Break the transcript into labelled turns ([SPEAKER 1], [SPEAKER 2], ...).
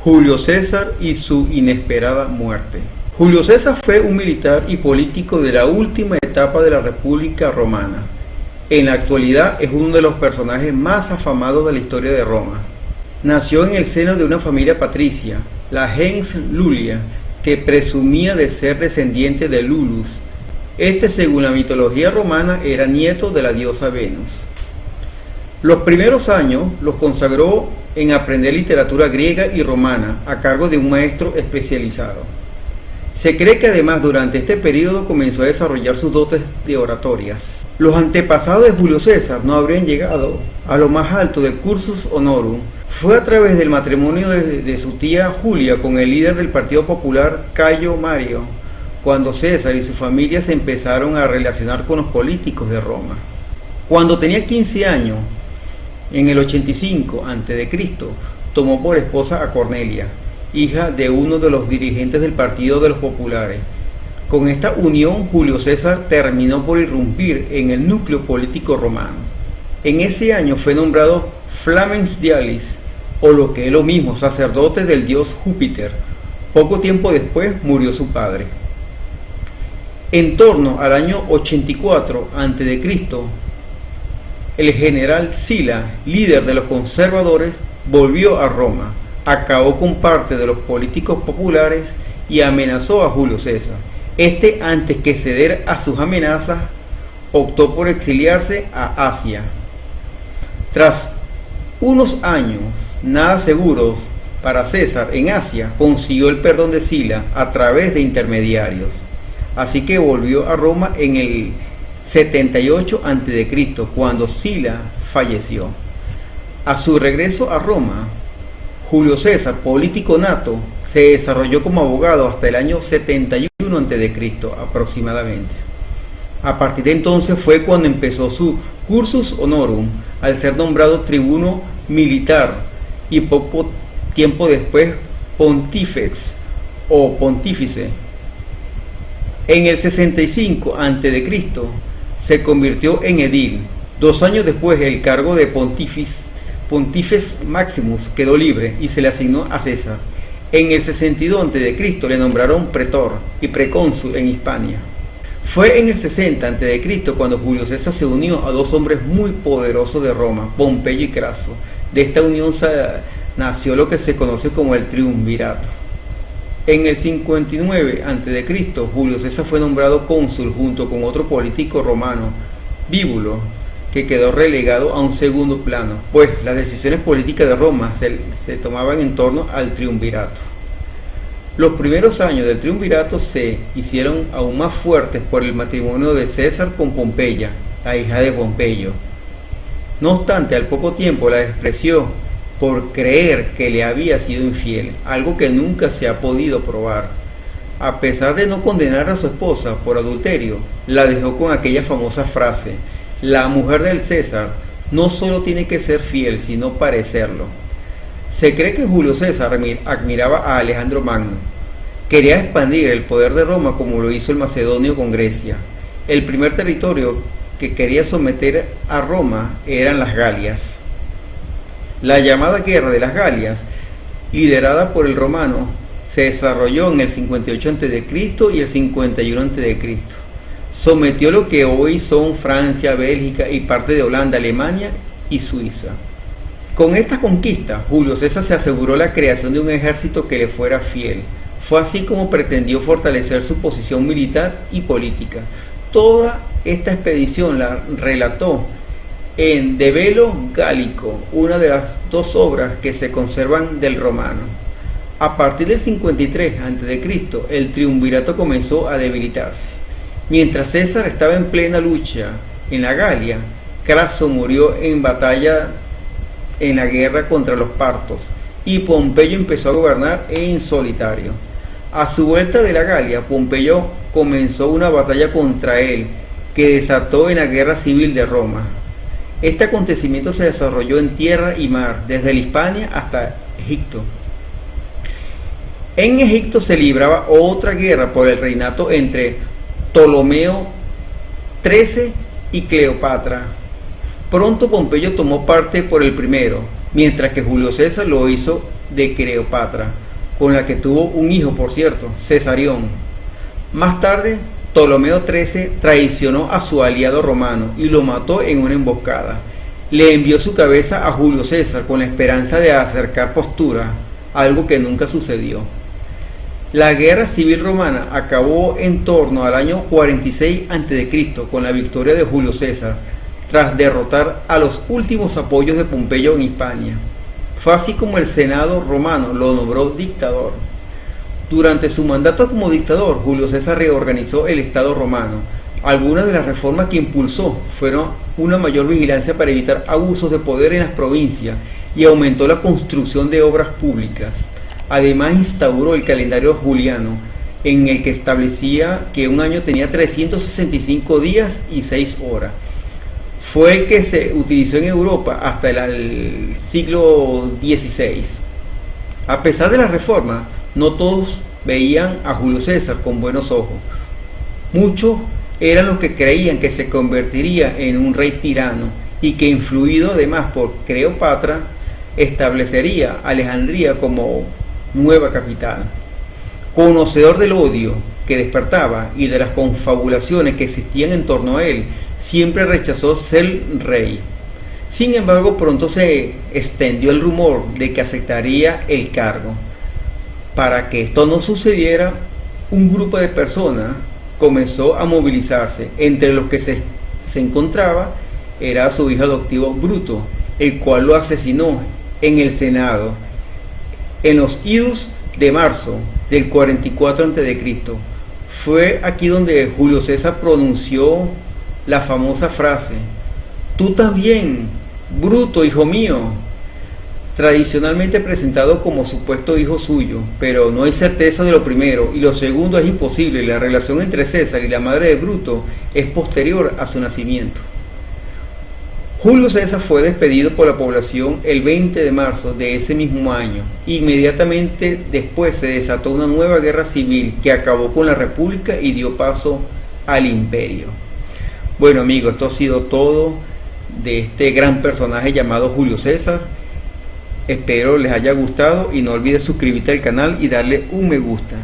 [SPEAKER 1] Julio César y su inesperada muerte. Julio César fue un militar y político de la última etapa de la República Romana. En la actualidad es uno de los personajes más afamados de la historia de Roma. Nació en el seno de una familia patricia, la gens Lulia, que presumía de ser descendiente de Lulus. Este, según la mitología romana, era nieto de la diosa Venus. Los primeros años los consagró en aprender literatura griega y romana a cargo de un maestro especializado. Se cree que además durante este periodo comenzó a desarrollar sus dotes de oratorias. Los antepasados de Julio César no habrían llegado a lo más alto del cursus honorum. Fue a través del matrimonio de su tía Julia con el líder del Partido Popular Cayo Mario, cuando César y su familia se empezaron a relacionar con los políticos de Roma. Cuando tenía 15 años, en el 85 a.C., tomó por esposa a Cornelia, hija de uno de los dirigentes del Partido de los Populares. Con esta unión, Julio César terminó por irrumpir en el núcleo político romano. En ese año fue nombrado Flamens Dialis, o lo que es lo mismo, sacerdote del dios Júpiter. Poco tiempo después murió su padre. En torno al año 84 a.C., el general Sila, líder de los conservadores, volvió a Roma, acabó con parte de los políticos populares y amenazó a Julio César. Este, antes que ceder a sus amenazas, optó por exiliarse a Asia. Tras unos años nada seguros para César en Asia, consiguió el perdón de Sila a través de intermediarios. Así que volvió a Roma en el 78 a.C., cuando Sila falleció. A su regreso a Roma, Julio César, político nato, se desarrolló como abogado hasta el año 71 a.C. aproximadamente. A partir de entonces fue cuando empezó su cursus honorum, al ser nombrado tribuno militar y poco tiempo después pontífex o pontífice. En el 65 a.C. se convirtió en edil. 2 años después el cargo de Pontifex Maximus quedó libre y se le asignó a César. En el 62 a.C. le nombraron pretor y precónsul en Hispania. Fue en el 60 a.C. cuando Julio César se unió a 2 hombres muy poderosos de Roma, Pompeyo y Craso. De esta unión nació lo que se conoce como el triunvirato. En el 59 a.C., Julio César fue nombrado cónsul junto con otro político romano, Bíbulo, que quedó relegado a un segundo plano, pues las decisiones políticas de Roma se tomaban en torno al triunvirato. Los primeros años del triunvirato se hicieron aún más fuertes por el matrimonio de César con Pompeya, la hija de Pompeyo. No obstante, al poco tiempo la despreció por creer que le había sido infiel, algo que nunca se ha podido probar. A pesar de no condenar a su esposa por adulterio, la dejó con aquella famosa frase: la mujer del César no solo tiene que ser fiel, sino parecerlo. Se cree que Julio César admiraba a Alejandro Magno. Quería expandir el poder de Roma como lo hizo el macedonio con Grecia. El primer territorio que quería someter a Roma eran las Galias. La llamada Guerra de las Galias, liderada por el romano, se desarrolló en el 58 a.C. y el 51 a.C. Sometió lo que hoy son Francia, Bélgica y parte de Holanda, Alemania y Suiza. Con esta conquista, Julio César se aseguró la creación de un ejército que le fuera fiel. Fue así como pretendió fortalecer su posición militar y política. Toda esta expedición la relató en De Velo Gallico, una de las 2 obras que se conservan del romano. A partir del 53 a.C., el triunvirato comenzó a debilitarse. Mientras César estaba en plena lucha en la Galia, Craso murió en batalla en la guerra contra los partos y Pompeyo empezó a gobernar en solitario. A su vuelta de la Galia, Pompeyo comenzó una batalla contra él que desató en la guerra civil de Roma. Este acontecimiento se desarrolló en tierra y mar, desde la Hispania hasta Egipto. En Egipto se libraba otra guerra por el reinato entre Ptolomeo XIII y Cleopatra. Pronto Pompeyo tomó parte por el primero, mientras que Julio César lo hizo de Cleopatra, con la que tuvo un hijo, por cierto, Cesarión. Más tarde, Ptolomeo XIII traicionó a su aliado romano y lo mató en una emboscada. Le envió su cabeza a Julio César con la esperanza de acercar postura, algo que nunca sucedió. La guerra civil romana acabó en torno al año 46 a.C. con la victoria de Julio César, tras derrotar a los últimos apoyos de Pompeyo en Hispania. Fue así como el Senado romano lo nombró dictador. Durante su mandato como dictador, Julio César reorganizó el Estado romano. Algunas de las reformas que impulsó fueron una mayor vigilancia para evitar abusos de poder en las provincias y aumentó la construcción de obras públicas. Además, instauró el calendario juliano, en el que establecía que un año tenía 365 días y 6 horas. Fue el que se utilizó en Europa hasta el siglo XVI. A pesar de la reforma, no todos veían a Julio César con buenos ojos. Muchos eran los que creían que se convertiría en un rey tirano y que, influido además por Cleopatra, establecería Alejandría como nueva capital. Conocedor del odio que despertaba y de las confabulaciones que existían en torno a él, siempre rechazó ser rey. Sin embargo, pronto se extendió el rumor de que aceptaría el cargo. Para que esto no sucediera, un grupo de personas comenzó a movilizarse. Entre los que se encontraba era su hijo adoptivo Bruto, el cual lo asesinó en el Senado en los idus de marzo del 44 a.C. Fue aquí donde Julio César pronunció la famosa frase: "Tú también, Bruto, hijo mío", tradicionalmente presentado como supuesto hijo suyo, pero no hay certeza de lo primero, y lo segundo es imposible. La relación entre César y la madre de Bruto es posterior a su nacimiento. Julio César fue despedido por la población el 20 de marzo de ese mismo año. Inmediatamente después se desató una nueva guerra civil que acabó con la república y dio paso al imperio. Bueno amigos, esto ha sido todo de este gran personaje llamado Julio César. Espero les haya gustado y no olvides suscribirte al canal y darle un me gusta.